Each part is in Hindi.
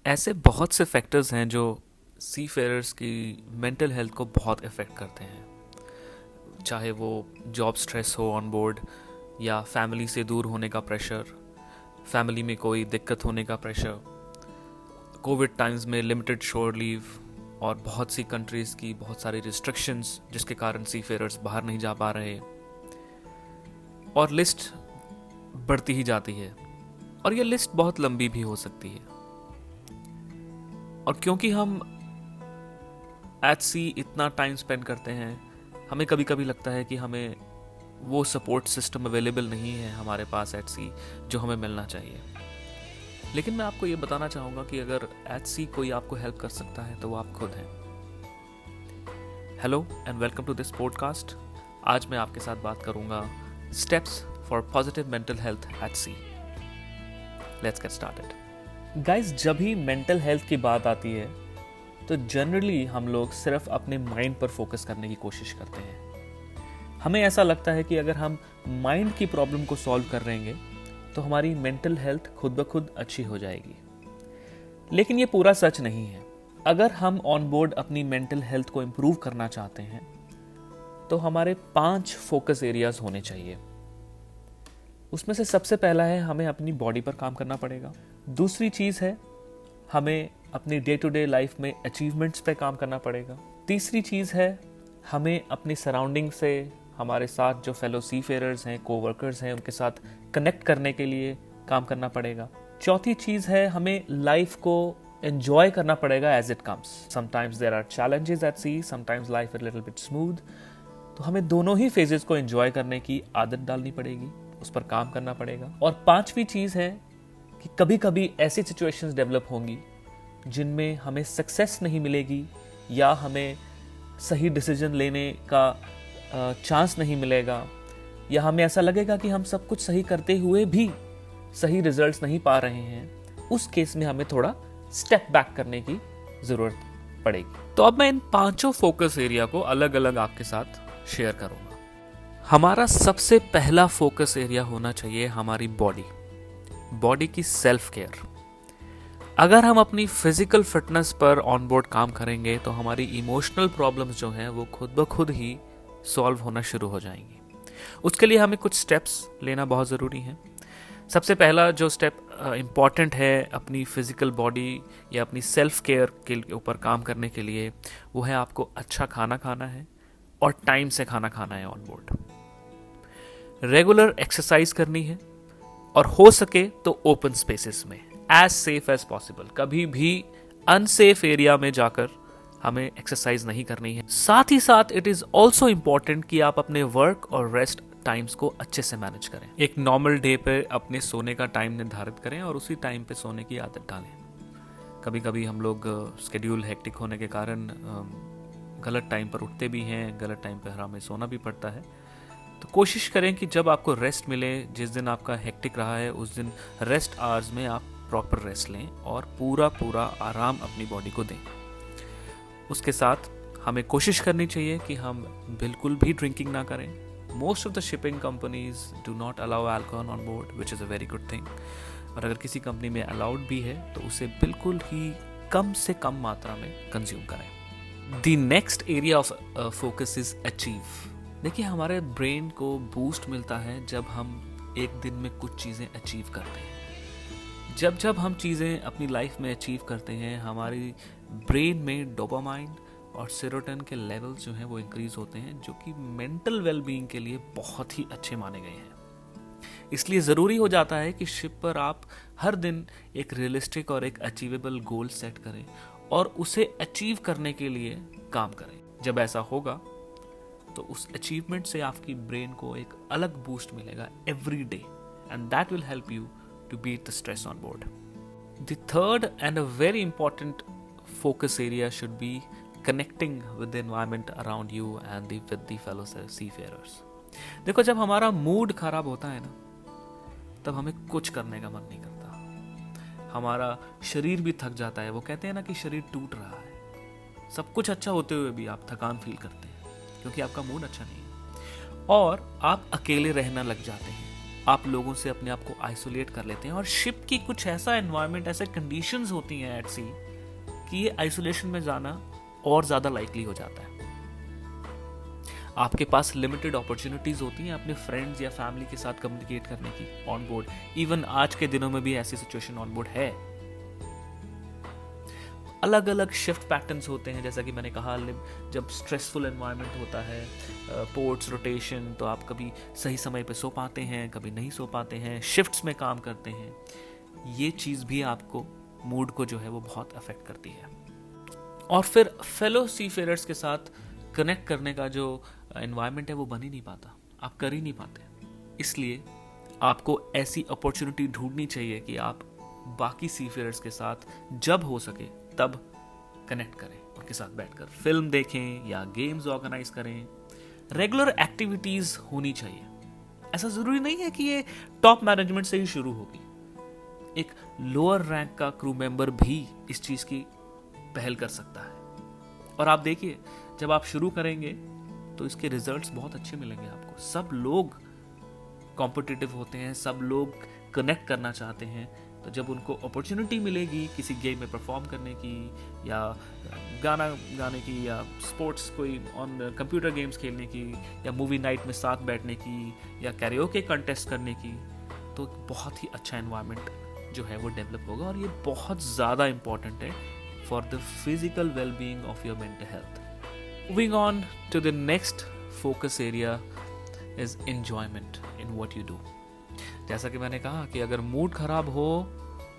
ऐसे बहुत से फैक्टर्स हैं जो सी फेयरर्स की मेंटल हेल्थ को बहुत इफ़ेक्ट करते हैं। चाहे वो जॉब स्ट्रेस हो ऑन बोर्ड, या फैमिली से दूर होने का प्रेशर, फैमिली में कोई दिक्कत होने का प्रेशर, कोविड टाइम्स में लिमिटेड शोर लीव, और बहुत सी कंट्रीज़ की बहुत सारी रिस्ट्रिक्शंस जिसके कारण सी फेयरर्स बाहर नहीं जा पा रहे, और लिस्ट बढ़ती ही जाती है। और ये लिस्ट बहुत लंबी भी हो सकती है। और क्योंकि हम एट सी इतना टाइम स्पेंड करते हैं, हमें कभी कभी लगता है कि हमें वो सपोर्ट सिस्टम अवेलेबल नहीं है हमारे पास एट सी जो हमें मिलना चाहिए। लेकिन मैं आपको ये बताना चाहूँगा कि अगर एट सी कोई आपको हेल्प कर सकता है तो वो आप खुद हैं। Hello and welcome to this podcast. आज मैं आपके साथ बात करूँगा steps for positive mental health at sea. Let's get started. Guys, जब भी मेंटल हेल्थ की बात आती है तो जनरली हम लोग सिर्फ अपने माइंड पर फोकस करने की कोशिश करते हैं। हमें ऐसा लगता है कि अगर हम माइंड की प्रॉब्लम को सॉल्व कर लेंगे तो हमारी मेंटल हेल्थ खुद ब खुद अच्छी हो जाएगी। लेकिन ये पूरा सच नहीं है। अगर हम ऑन बोर्ड अपनी मेंटल हेल्थ को इम्प्रूव करना चाहते हैं तो हमारे 5 फोकस एरियाज होने चाहिए। उसमें से सबसे पहला है, हमें अपनी बॉडी पर काम करना पड़ेगा। दूसरी चीज़ है, हमें अपनी डे टू डे लाइफ में अचीवमेंट्स पे काम करना पड़ेगा। तीसरी चीज़ है, हमें अपनी सराउंडिंग से हमारे साथ जो फेलो सी फेयरर्स हैं, कोवर्कर्स हैं, उनके साथ कनेक्ट करने के लिए काम करना पड़ेगा। चौथी चीज़ है, हमें लाइफ को एंजॉय करना पड़ेगा as it comes. Sometimes there are challenges at sea, sometimes life is little bit smooth. तो हमें दोनों ही फेजेस को एंजॉय करने की आदत डालनी पड़ेगी, उस पर काम करना पड़ेगा। और पांचवी चीज़ है कि कभी कभी ऐसी सिचुएशंस डेवलप होंगी जिनमें हमें सक्सेस नहीं मिलेगी या हमें सही डिसीजन लेने का चांस नहीं मिलेगा, या हमें ऐसा लगेगा कि हम सब कुछ सही करते हुए भी सही रिजल्ट्स नहीं पा रहे हैं। उस केस में हमें थोड़ा स्टेप बैक करने की ज़रूरत पड़ेगी। तो अब मैं इन 5 फोकस एरिया को अलग अलग आपके साथ शेयर करूँगा। हमारा सबसे पहला फोकस एरिया होना चाहिए हमारी बॉडी की सेल्फ केयर। अगर हम अपनी फिजिकल फिटनेस पर ऑन बोर्ड काम करेंगे तो हमारी इमोशनल प्रॉब्लम्स जो हैं वो खुद ब खुद ही सॉल्व होना शुरू हो जाएंगी। उसके लिए हमें कुछ स्टेप्स लेना बहुत ज़रूरी है। सबसे पहला जो स्टेप इम्पॉर्टेंट है अपनी फिजिकल बॉडी या अपनी सेल्फ केयर के ऊपर काम करने के लिए, वो है आपको अच्छा खाना खाना है और टाइम से खाना खाना है ऑन बोर्ड। रेगुलर एक्सरसाइज करनी है और हो सके तो ओपन स्पेसेस में, एज सेफ एज पॉसिबल। कभी भी अनसेफ एरिया में जाकर हमें एक्सरसाइज नहीं करनी है। साथ ही साथ इट इज ऑल्सो इम्पॉर्टेंट कि आप अपने वर्क और रेस्ट टाइम्स को अच्छे से मैनेज करें। एक नॉर्मल डे पे अपने सोने का टाइम निर्धारित करें और उसी टाइम पे सोने की आदत डालें। कभी कभी हम लोग स्केड्यूल हेक्टिक होने के कारण गलत टाइम पर उठते भी हैं, गलत टाइम पर हमें सोना भी पड़ता है। तो कोशिश करें कि जब आपको रेस्ट मिले, जिस दिन आपका हेक्टिक रहा है उस दिन रेस्ट आवर्स में आप प्रॉपर रेस्ट लें और पूरा आराम अपनी बॉडी को दें। उसके साथ हमें कोशिश करनी चाहिए कि हम बिल्कुल भी ड्रिंकिंग ना करें। Most of the shipping companies do not allow alcohol on board, which is a very good thing. और अगर किसी कंपनी में अलाउड भी है तो उसे बिल्कुल ही कम से कम मात्रा में कंज्यूम करें। The next area of focus is achieve. देखिए, हमारे ब्रेन को बूस्ट मिलता है जब हम एक दिन में कुछ चीज़ें अचीव करते हैं। जब जब हम चीज़ें अपनी लाइफ में अचीव करते हैं, हमारी ब्रेन में डोपामाइन और सेरोटोनिन के लेवल्स जो हैं वो इंक्रीज होते हैं, जो कि मेंटल वेलबीइंग के लिए बहुत ही अच्छे माने गए हैं। इसलिए ज़रूरी हो जाता है कि शिप पर आप हर दिन एक रियलिस्टिक और एक अचीवेबल गोल सेट करें और उसे अचीव करने के लिए काम करें। जब ऐसा होगा तो उस अचीवमेंट से आपकी ब्रेन को एक अलग बूस्ट मिलेगा every day, and that will help you to beat the stress on board. The third and a very important focus area should be connecting with the environment around you and with the fellow seafarers. देखो, जब हमारा मूड खराब होता है ना, तब हमें कुछ करने का मन नहीं करता। हमारा शरीर भी थक जाता है। वो कहते हैं ना कि शरीर टूट रहा है। सब कुछ अच्छा होते हुए भी आप थकान फील करते हैं क्योंकि आपका मूड अच्छा नहीं है और आप अकेले रहना लग जाते हैं। आप लोगों से अपने आप को आइसोलेट कर लेते हैं, और शिप की कुछ ऐसा एनवायरनमेंट, ऐसे कंडीशंस होती हैं एट सी कि ये आइसोलेशन में जाना और ज़्यादा लाइकली हो जाता है। आपके पास लिमिटेड अपॉर्चुनिटीज़ होती हैं अपने फ्रेंड्स या फैमिली के साथ कम्युनिकेट करने की ऑन बोर्ड। इवन आज के दिनों में भी ऐसी सिचुएशन ऑन बोर्ड है। अलग अलग शिफ्ट पैटर्न्स होते हैं, जैसा कि मैंने कहा, जब स्ट्रेसफुल एनवायरनमेंट होता है, पोर्ट्स रोटेशन, तो आप कभी सही समय पे सो पाते हैं, कभी नहीं सो पाते हैं, शिफ्ट्स में काम करते हैं। ये चीज़ भी आपको मूड को जो है वो बहुत अफेक्ट करती है। और फिर फेलो सीफेयरर्स के साथ कनेक्ट करने का जो एनवायरनमेंट है वो बन ही नहीं पाता, आप कर ही नहीं पाते। इसलिए आपको ऐसी अपॉर्चुनिटी ढूंढनी चाहिए कि आप बाकी सीफेयरर्स के साथ जब हो सके तब कनेक्ट करें, उनके साथ बैठकर फिल्म देखें या गेम्स ऑर्गेनाइज करें। रेगुलर एक्टिविटीज होनी चाहिए। ऐसा जरूरी नहीं है कि ये टॉप मैनेजमेंट से ही शुरू होगी, एक लोअर रैंक का क्रू मेंबर भी इस चीज की पहल कर सकता है। और आप देखिए, जब आप शुरू करेंगे तो इसके रिजल्ट्स बहुत अच्छे मिलेंगे आपको। सब लोग कॉम्पिटिटिव होते हैं, सब लोग कनेक्ट करना चाहते हैं, तो जब उनको अपॉर्चुनिटी मिलेगी किसी गेम में परफॉर्म करने की, या गाना गाने की, या स्पोर्ट्स कोई ऑन कंप्यूटर गेम्स खेलने की, या मूवी नाइट में साथ बैठने की, या कैरियोके कंटेस्ट करने की, तो बहुत ही अच्छा एनवायरनमेंट जो है वो डेवलप होगा। और ये बहुत ज़्यादा इम्पॉर्टेंट है for the physical wellbeing of your mental health. Moving on to the next focus area is enjoyment in what you do. जैसा कि मैंने कहा कि अगर मूड खराब हो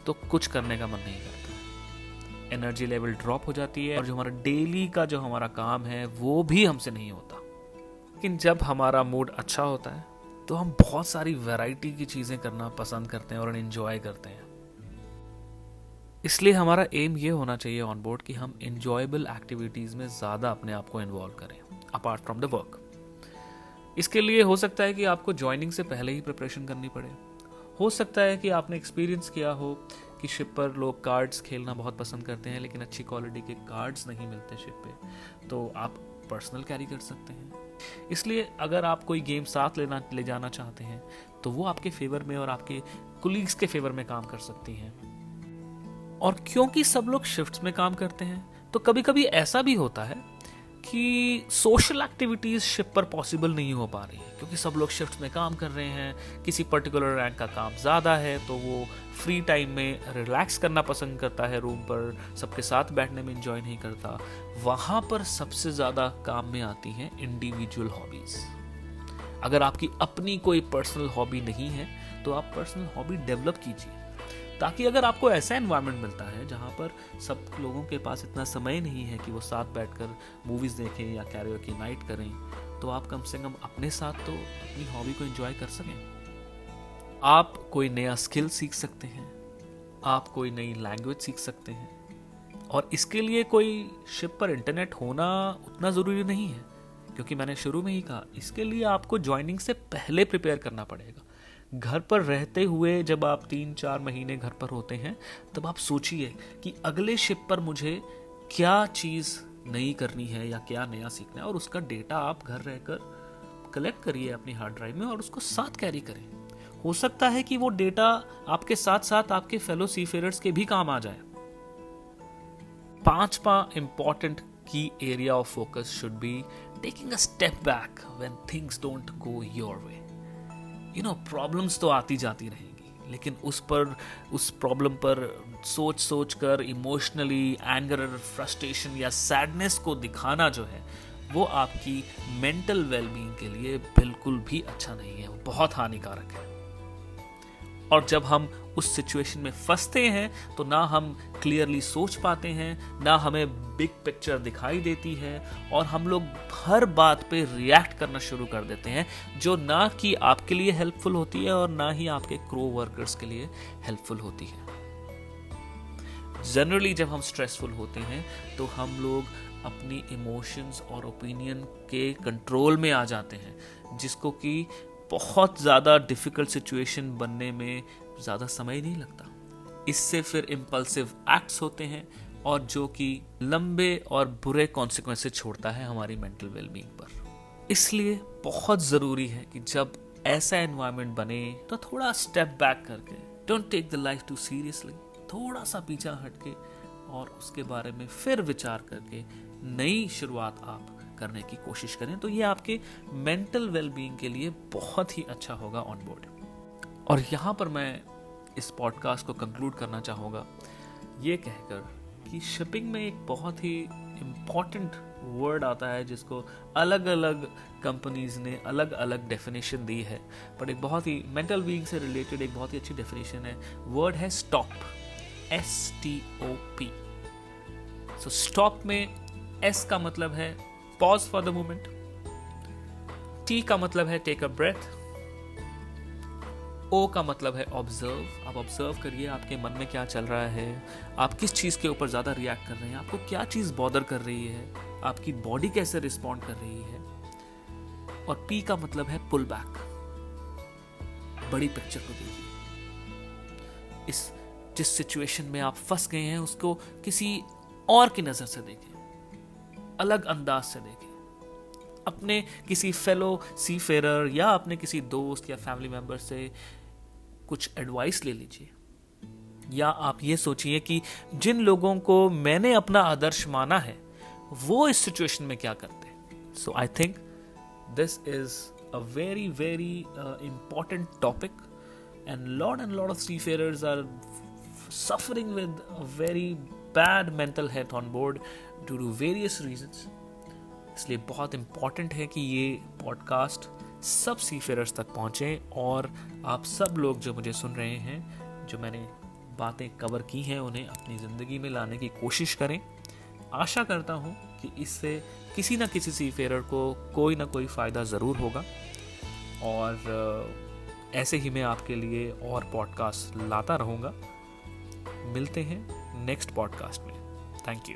तो कुछ करने का मन नहीं करता, एनर्जी लेवल ड्रॉप हो जाती है, और जो हमारा डेली का जो हमारा काम है वो भी हमसे नहीं होता। लेकिन जब हमारा मूड अच्छा होता है तो हम बहुत सारी वैरायटी की चीज़ें करना पसंद करते हैं और एंजॉय करते हैं। इसलिए हमारा एम ये होना चाहिए ऑन बोर्ड कि हम एंजॉयबल एक्टिविटीज़ में ज़्यादा अपने आप को इन्वॉल्व करें अपार्ट फ्रॉम द वर्क। इसके लिए हो सकता है कि आपको ज्वाइनिंग से पहले ही प्रिपरेशन करनी पड़े। हो सकता है कि आपने एक्सपीरियंस किया हो कि शिप पर लोग कार्ड्स खेलना बहुत पसंद करते हैं, लेकिन अच्छी क्वालिटी के कार्ड्स नहीं मिलते शिप पे, तो आप पर्सनल कैरी कर सकते हैं। इसलिए अगर आप कोई गेम साथ ले जाना चाहते हैं तो वो आपके फेवर में और आपके कुलीग्स के फेवर में काम कर सकती हैं। और क्योंकि सब लोग शिफ्ट्स में काम करते हैं तो कभी कभी ऐसा भी होता है कि सोशल एक्टिविटीज शिप पर पॉसिबल नहीं हो पा रही है, क्योंकि सब लोग शिफ्ट्स में काम कर रहे हैं। किसी पर्टिकुलर रैंक का काम ज़्यादा है तो वो फ्री टाइम में रिलैक्स करना पसंद करता है, रूम पर सबके साथ बैठने में एंजॉय नहीं करता। वहाँ पर सबसे ज़्यादा काम में आती हैं इंडिविजुअल हॉबीज़। अगर आपकी अपनी कोई पर्सनल हॉबी नहीं है तो आप पर्सनल हॉबी डेवलप कीजिए, ताकि अगर आपको ऐसा एनवायरनमेंट मिलता है जहाँ पर सब लोगों के पास इतना समय नहीं है कि वो साथ बैठकर मूवीज़ देखें या कैरियोके नाइट करें, तो आप कम से कम अपने साथ तो अपनी हॉबी को एंजॉय कर सकें। आप कोई नया स्किल सीख सकते हैं, आप कोई नई लैंग्वेज सीख सकते हैं, और इसके लिए कोई शिप पर इंटरनेट होना उतना ज़रूरी नहीं है, क्योंकि मैंने शुरू में ही कहा इसके लिए आपको ज्वाइनिंग से पहले प्रिपेयर करना पड़ेगा। घर पर रहते हुए जब आप 3-4 महीने घर पर होते हैं तब आप सोचिए कि अगले शिप पर मुझे क्या चीज़ नई करनी है या क्या नया सीखना है, और उसका डेटा आप घर रहकर कलेक्ट करिए अपनी हार्ड ड्राइव में और उसको साथ कैरी करें। हो सकता है कि वो डेटा आपके साथ साथ आपके फेलो सीफेयरर्स के भी काम आ जाए। 5वां इंपॉर्टेंट की area of focus should be taking a step back when things don't go your way. Problems तो आती जाती रहेंगी, लेकिन उस प्रॉब्लम पर सोच कर इमोशनली एंगर, फ्रस्ट्रेशन या सैडनेस को दिखाना जो है वो आपकी मेंटल वेलबींग के लिए बिल्कुल भी अच्छा नहीं है, वो बहुत हानिकारक है। और जब हम उस सिचुएशन में फंसते हैं तो ना हम क्लियरली सोच पाते हैं, ना हमें बिग पिक्चर दिखाई देती है, और हम लोग हर बात पे रिएक्ट करना शुरू कर देते हैं, जो ना कि आपके लिए हेल्पफुल होती है और ना ही आपके क्रू वर्कर्स के लिए हेल्पफुल होती है। जनरली जब हम स्ट्रेसफुल होते हैं तो हम लोग अपनी इमोशंस और ओपिनियन के कंट्रोल में आ जाते हैं, जिसको कि बहुत ज़्यादा डिफ़िकल्ट सिचुएशन बनने में ज़्यादा समय नहीं लगता। इससे फिर इम्पल्सिव एक्ट्स होते हैं, और जो कि लंबे और बुरे कॉन्सिक्वेंसेस छोड़ता है हमारी मेंटल वेलबींग पर। इसलिए बहुत ज़रूरी है कि जब ऐसा एनवायरनमेंट बने तो थोड़ा स्टेप बैक करके, don't take the life too seriously, थोड़ा सा पीछा हटके और उसके बारे में फिर विचार करके नई शुरुआत आप करने की कोशिश करें, तो ये आपके मेंटल वेलबीइंग के लिए बहुत ही अच्छा होगा ऑन बोर्ड। और यहाँ पर मैं इस पॉडकास्ट को कंक्लूड करना चाहूँगा ये कहकर कि शिपिंग में एक बहुत ही इम्पॉर्टेंट वर्ड आता है जिसको अलग अलग कंपनीज ने अलग अलग डेफिनेशन दी है, पर एक बहुत ही मेंटल बीइंग से रिलेटेड एक बहुत ही अच्छी डेफिनेशन है। वर्ड है स्टॉप, STOP। सो स्टॉप में S का मतलब है pause for the moment, T का मतलब है टेक अ ब्रेथ, O का मतलब है ऑब्जर्व। आप ऑब्जर्व करिए आपके मन में क्या चल रहा है, आप किस चीज़ के ऊपर ज़्यादा रिएक्ट कर रहे हैं, आपको क्या चीज़ बॉदर कर रही है, आपकी बॉडी कैसे रिस्पॉन्ड कर रही है। और P का मतलब है पुल बैक, बड़ी पिक्चर को देखिए। इस जिस सिचुएशन में आप फंस गए हैं उसको किसी और की नज़र से देखें, अलग अंदाज से देखें, अपने किसी फेलो सीफेरर या अपने किसी दोस्त या फैमिली मेंबर से कुछ एडवाइस ले लीजिए, या आप ये सोचिए कि जिन लोगों को मैंने अपना आदर्श माना है वो इस सिचुएशन में क्या करते हैं। So I think this is a very very important topic, and lot of seafarers are suffering with a very bad mental health on board due to various reasons. इसलिए बहुत इम्पॉर्टेंट है कि ये पॉडकास्ट सब सीफेयरर्स तक पहुँचे और आप सब लोग जो मुझे सुन रहे हैं, जो मैंने बातें कवर की हैं, उन्हें अपनी ज़िंदगी में लाने की कोशिश करें। आशा करता हूँ कि इससे किसी न किसी सीफेयरर को कोई ना कोई फ़ायदा ज़रूर होगा, और ऐसे ही मैं आपके लिए और पॉडकास्ट लाता रहूँगा। मिलते हैं नेक्स्ट पॉडकास्ट में। Thank you.